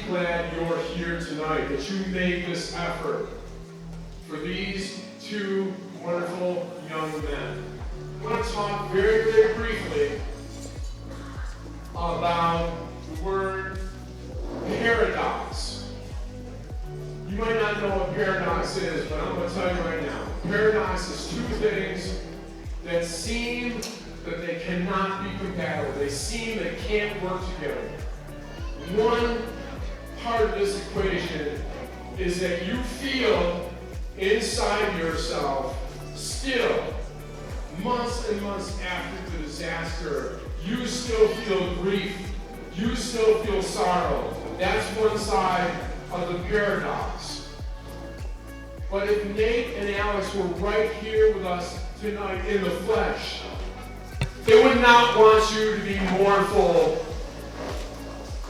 Glad you're here tonight, that you made this effort for these two wonderful young men. I want to talk very, very briefly about the word paradox. You might not know what paradox is, but I'm going to tell you right now. Paradox is two things that seem that they cannot be compatible. They seem they can't work together. One part of this equation is that you feel inside yourself still, months and months after the disaster, you still feel grief, you still feel sorrow. That's one side of the paradox. But if Nate and Alex were right here with us tonight in the flesh, they would not want you to be mournful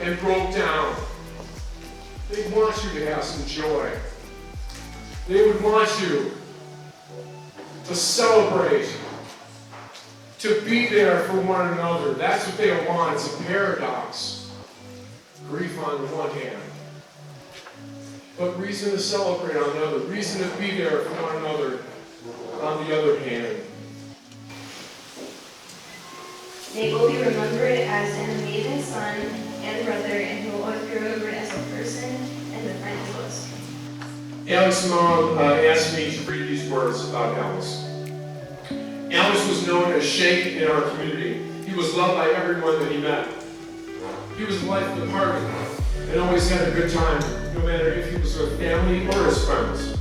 and broke down. They want you to have some joy. They would want you to celebrate, to be there for one another. That's what they want. It's a paradox. Grief on the one hand, but reason to celebrate on the other. Reason to be there for one another on the other hand. They will be remembered as an amazing son and brother, and he will always be remembered as a person and a friend he was. Alex's mom asked me to read these words about Alex. Alex was known as Schenk in our community. He was loved by everyone that he met. He was the life of the party and always had a good time, no matter if he was with family or his friends.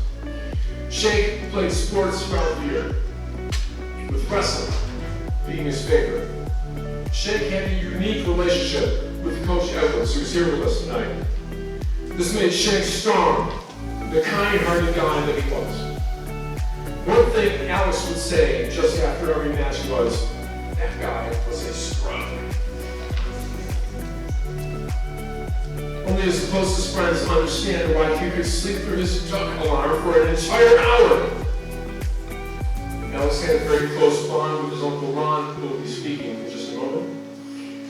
Schenk played sports throughout the year, with wrestling being his favorite. Schenk had a unique relationship with Coach Edwards, who's here with us tonight. This made Schenk strong, the kind-hearted guy that he was. One thing Alex would say just after every match was, that guy was a scrub. Only his closest friends understand why he could sleep through his duck alarm for an entire hour. Alex had a very close bond with his Uncle Ron, who will be speaking in just a moment.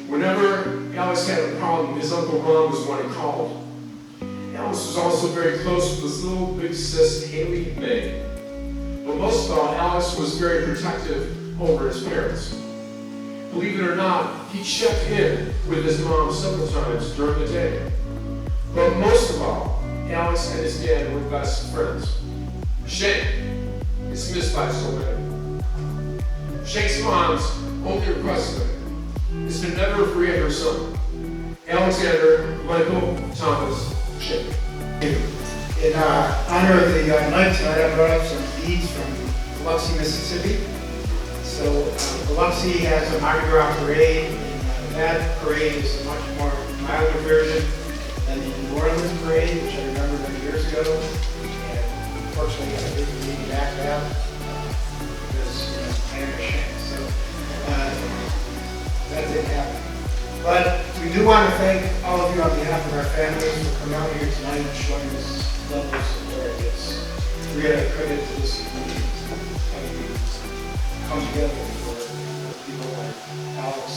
Whenever Alex had a problem, his Uncle Ron was the one he called. Alex was also very close with his little big sis, Haley May. But most of all, Alex was very protective over his parents. Believe it or not, he checked in with his mom several times during the day. But most of all, Alex and his dad were best friends. Schenk is missed by so many. Schenk's mom's only request is to never forget her son, Alexander Michael Thomas Schenk. In honor of the night tonight, I brought up some beads from Biloxi, Mississippi. So Biloxi has a Mardi Gras parade, and that parade is a much more milder version than the New Orleans parade, which I remember many years ago. And unfortunately, I didn't need to back out because I am a Schenk. So that didn't happen. But we do want to thank all of you on behalf of our families for coming out here tonight and showing this level of support. It's really a credit to this community. How you come together for people like Alex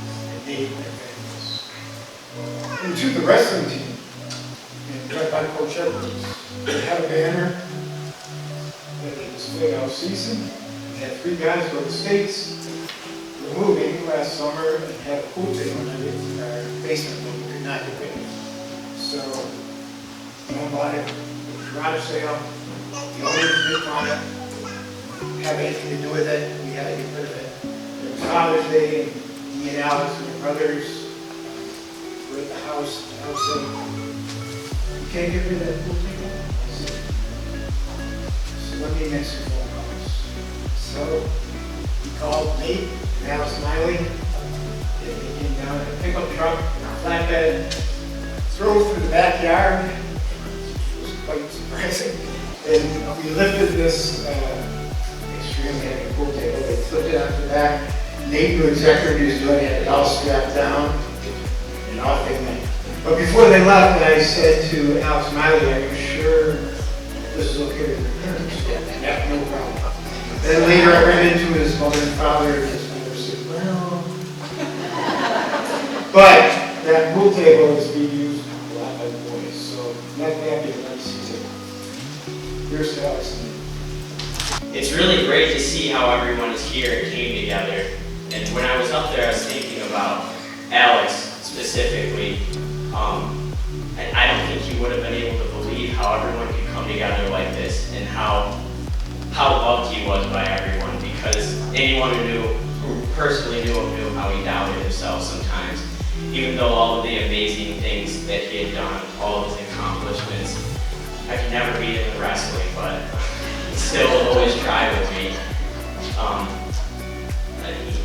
and Nate and their families. And to the wrestling team, and led by Coach Edwards, they have a banner that this big house season. We had 3 guys go to the States. We're moving last summer and had a pool table in our basement that we could not get rid of. So, someone bought it, garage sale, the owners didn't want to have anything to do with it, we had to get rid of it. It was Father's Day, and me and Alex and my brothers were at the house said, "You can't get rid of that pool table?" I said, "So let me make some phone calls." So we called Nate and Alex Miley, and they came down in a pickup truck, in a flatbed, drove through the backyard. It was quite surprising. And we lifted this extremely heavy pool table. They flipped it out the back. Nate knew exactly what he was doing. He had it all strapped down and off they went. But before they left, I said to Alex Miley, "Are you sure this is okay with your parents?" "Yeah, no problem." Then later I ran into his mother and father, and his mother said, "Well..." But that pool table is being used a lot by the boys, so not happy to let me see it. Here's to Alex. It's really great to see how everyone is here and came together. And when I was up there, I was thinking about Alex specifically. And I don't think you would have been able to believe how everyone could come together like this and how loved he was by everyone, because anyone who personally knew him knew how he doubted himself sometimes. Even though all of the amazing things that he had done, all of his accomplishments, I could never beat him in wrestling, but he still always tried with me.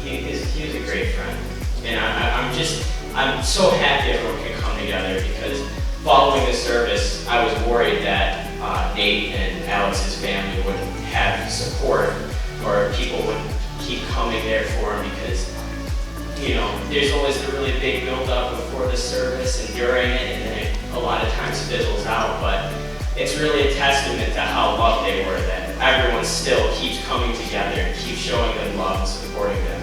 He was a great friend. And I'm so happy everyone could come together, because following the service, I was worried that Nate and Alex's family wouldn't have support, or people would keep coming there for him, because there's always the really big build-up before the service and during it, and then it a lot of times fizzles out. But it's really a testament to how loved they were, that everyone still keeps coming together and keeps showing them love and supporting them.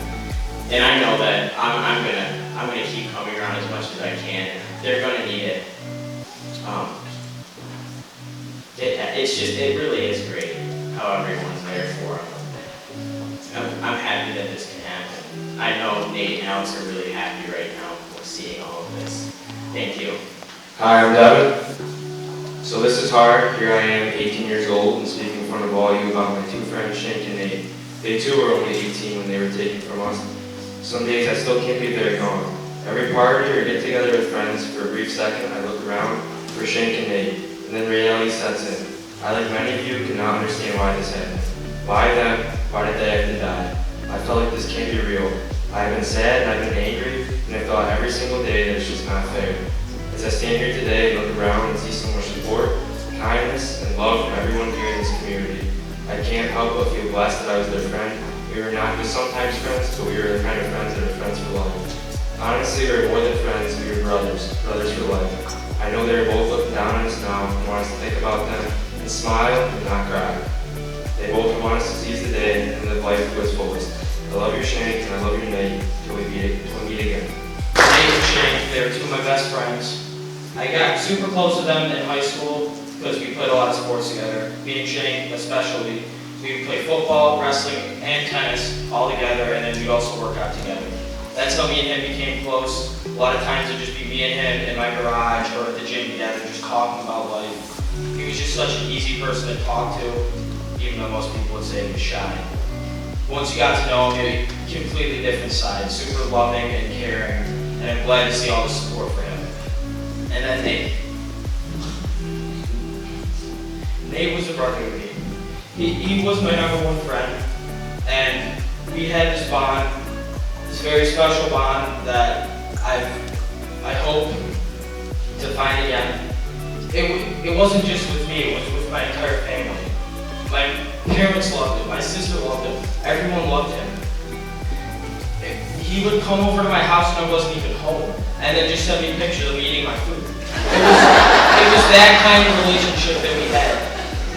And I know that I'm gonna keep coming around as much as I can. They're gonna need it. It really is great how everyone's there for them. I'm happy that this can happen. I know Nate and Alex are really happy right now with seeing all of this. Thank you. Hi, I'm Devin. So this is hard. Here I am, 18 years old, and speaking in front of all you about my 2 friends, Schenk and Nate. They too were only 18 when they were taken from us. Some days I still can't believe they're gone. Every party or get together with friends, for a brief second I look around for Schenk and Nate, and then reality sets in. I, like many of you, cannot understand why this happened. Why them? Why did they have to die? I felt like this can't be real. I've been sad and I've been angry, and I thought every single day that it's just not fair. As I stand here today and look around and see so much support, kindness, and love from everyone here in this community, I can't help but feel blessed that I was their friend. We were not just sometimes friends, but we were the kind of friends that are friends for life. Honestly, we were more than friends, we were brothers for life. I know they are both looking down on us now and want us to think about them and smile and not cry. They both want us to seize the day and live life to its fullest. I love your Schenk and I love your Nate until we meet again. Nate and Schenk, they were 2 of my best friends. I got super close to them in high school because we played a lot of sports together. Me and Schenk especially. We would play football, wrestling, and tennis all together, and then we'd also work out together. That's how me and him became close. A lot of times it would just be me and him in my garage or at the gym together, just talking about life. He was just such an easy person to talk to, even though most people would say he was shy. Once you got to know him, completely different side, super loving and caring, and I'm glad to see all the support for him. And then Nate. Nate was a brother to me. He was my #1 friend, and we had this bond, this very special bond that I hope to find again. It wasn't just with me, it was with my entire family. My parents loved him, my sister loved him, everyone loved him. He would come over to my house when I wasn't even home, and then just send me pictures of me eating my food. It was that kind of relationship that we had,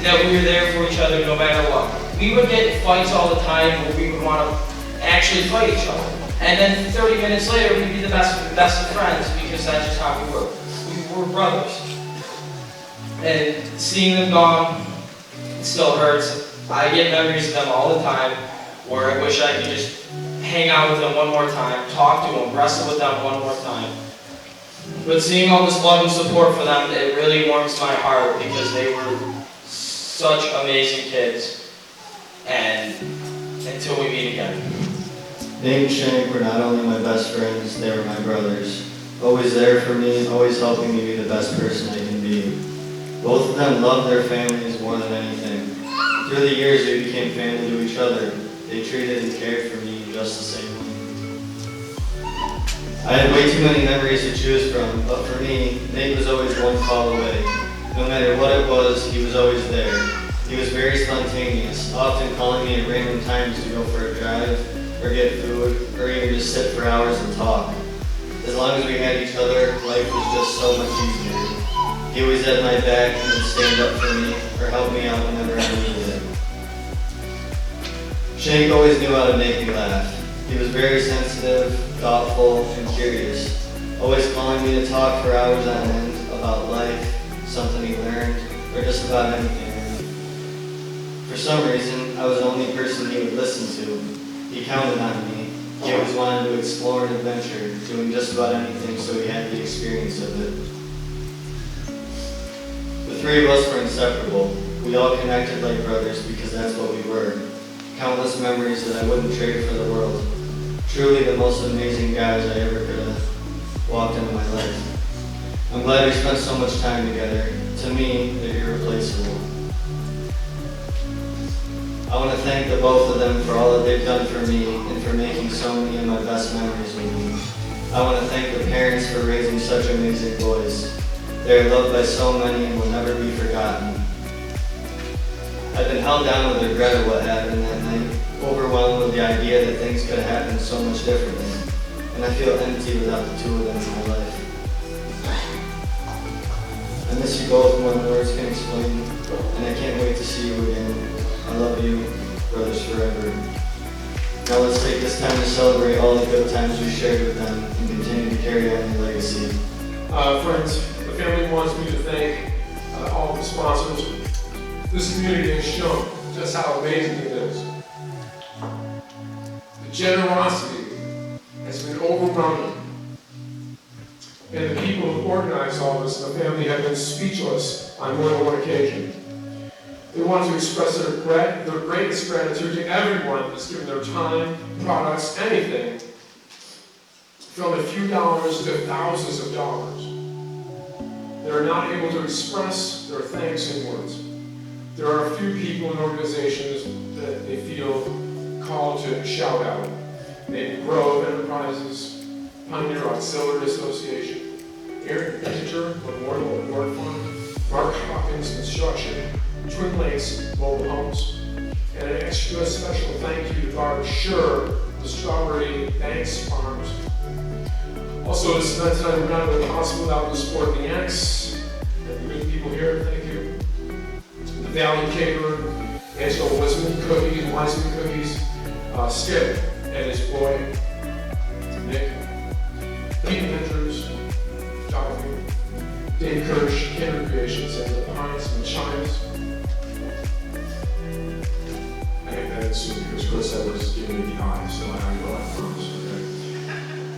that we were there for each other no matter what. We would get in fights all the time where we would want to actually fight each other. And then 30 minutes later, we'd be the best of friends, because that's just how we were. We were brothers. And seeing them gone, it still hurts. I get memories of them all the time where I wish I could just hang out with them one more time, talk to them, wrestle with them one more time. But seeing all this love and support for them, it really warms my heart because they were such amazing kids. And until we meet again. Nate and Schenk were not only my best friends, they were my brothers. Always there for me, always helping me be the best person I can be. Both of them loved their families more than anything. Through the years, we became family to each other. They treated and cared for me just the same way. I had way too many memories to choose from, but for me, Nate was always one call away. No matter what it was, he was always there. He was very spontaneous, often calling me at random times to go for a drive, or get food, or even just sit for hours and talk. As long as we had each other, life was just so much easier. He always had my back and would stand up for me, or help me out whenever I needed it. Schenk always knew how to make me laugh. He was very sensitive, thoughtful, and curious, always calling me to talk for hours on end about life, something he learned, or just about anything. For some reason, I was the only person he would listen to. He counted on me. He always wanted to explore and adventure, doing just about anything so he had the experience of it. The three of us were inseparable. We all connected like brothers because that's what we were. Countless memories that I wouldn't trade for the world. Truly the most amazing guys I ever could have walked into my life. I'm glad we spent so much time together. To me, they're irreplaceable. I want to thank the both of them for all that they've done for me and for making so many of my best memories with me. I want to thank the parents for raising such amazing boys. They are loved by so many and will never be forgotten. I've been held down with regret of what happened that night, overwhelmed with the idea that things could have happened so much differently, and I feel empty without the two of them in my life. I miss you both more than words can explain, and I can't wait to see you again. I love you, brothers forever. Now let's take this time to celebrate all the good times we shared with them and continue to carry on your legacy. Friends, the family wants me to thank all the sponsors. This community has shown just how amazing it is. The generosity has been overwhelming. And the people who organized all this, the family, have been speechless on more than one occasion. They want to express their greatest gratitude to everyone that's given their time, products, anything, from a few dollars to thousands of dollars. They're not able to express their thanks in words. There are a few people and organizations that they feel called to shout out. Maybe Grove Enterprises, Pioneer Auxiliary Association, Aaron Integer Memorial Award Fund, Mark Hawkins Construction, Twin Lakes Mobile Homes, and an extra special thank you to Barb Schur, the Strawberry Banks Farms. Also, this event tonight would not have been possible without the support of the Yanks and the good people here. Thank you. The Valley Caterer, Angela Wiseman Cookies, Skip and his boy, Nick, Pete Ventures, Jonathan, Dave Kirsch, Kendra Creations, and the Pines and Chimes. I hate that assume because Chris Edwards is giving me the eye, so I know I promise,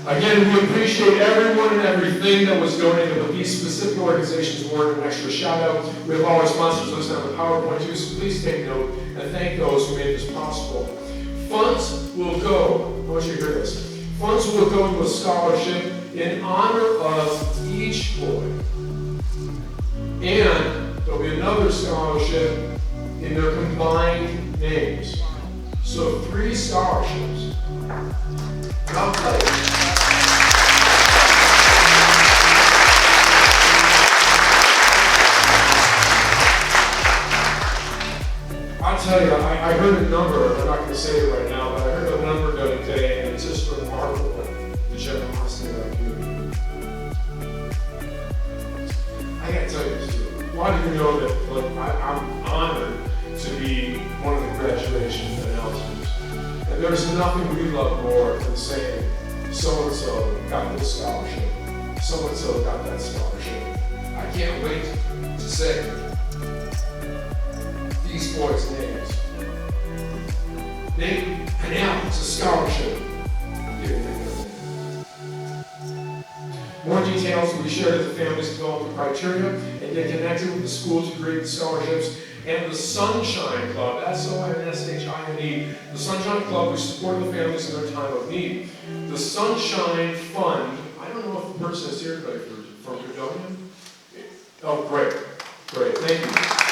okay? Again, we appreciate everyone and everything that was donated, but these specific organizations warrant an extra shout out. We have all our sponsors listed on the PowerPoint too, so please take note and thank those who made this possible. Funds will go, I want you to hear this, funds will go to a scholarship in honor of each boy. And there'll be another scholarship in their combined names. So 3 scholarships. Now play. I'll tell you, I heard a number, I'm not going to say it right now, but I heard a number the other day, and it's just remarkable, the generosity of that community. I got to tell you this too. Why do you know that I'm honored to be one of the graduation announcements? And there's nothing we love more than saying, so-and-so got this scholarship, so-and-so got that scholarship. I can't wait to say these boys' names details will be shared as the families develop the criteria and get connected with the school to create the scholarships. And the Sunshine Club, S-O-N-S-H-I-N-E, the Sunshine Club, which support the families in their time of need. The Sunshine Fund, I don't know if the person is here today from Fredonia. Oh, great, thank you.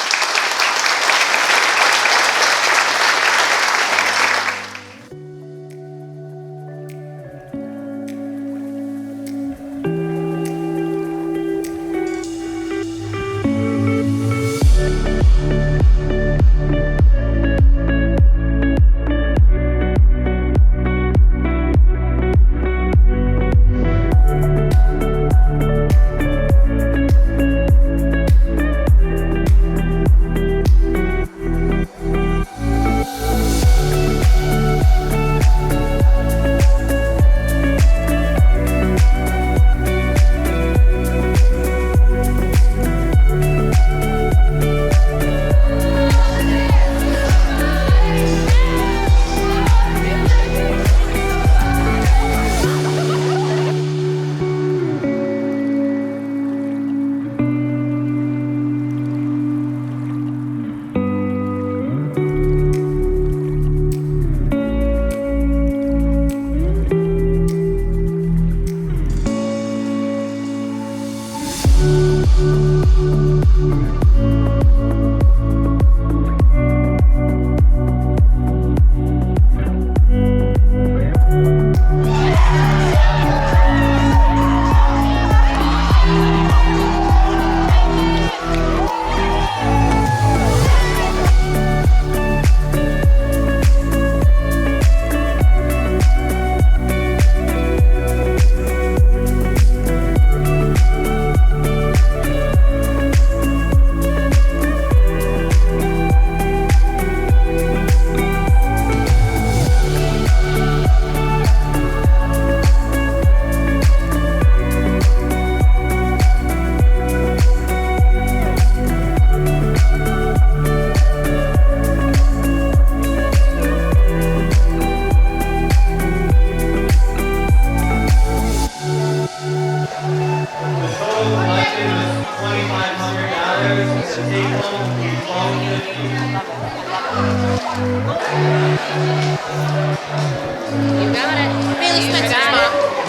You got it. Really spent time.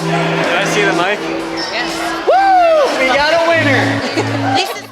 Did I see the mic? Yes. Woo! We got a winner! Lisa's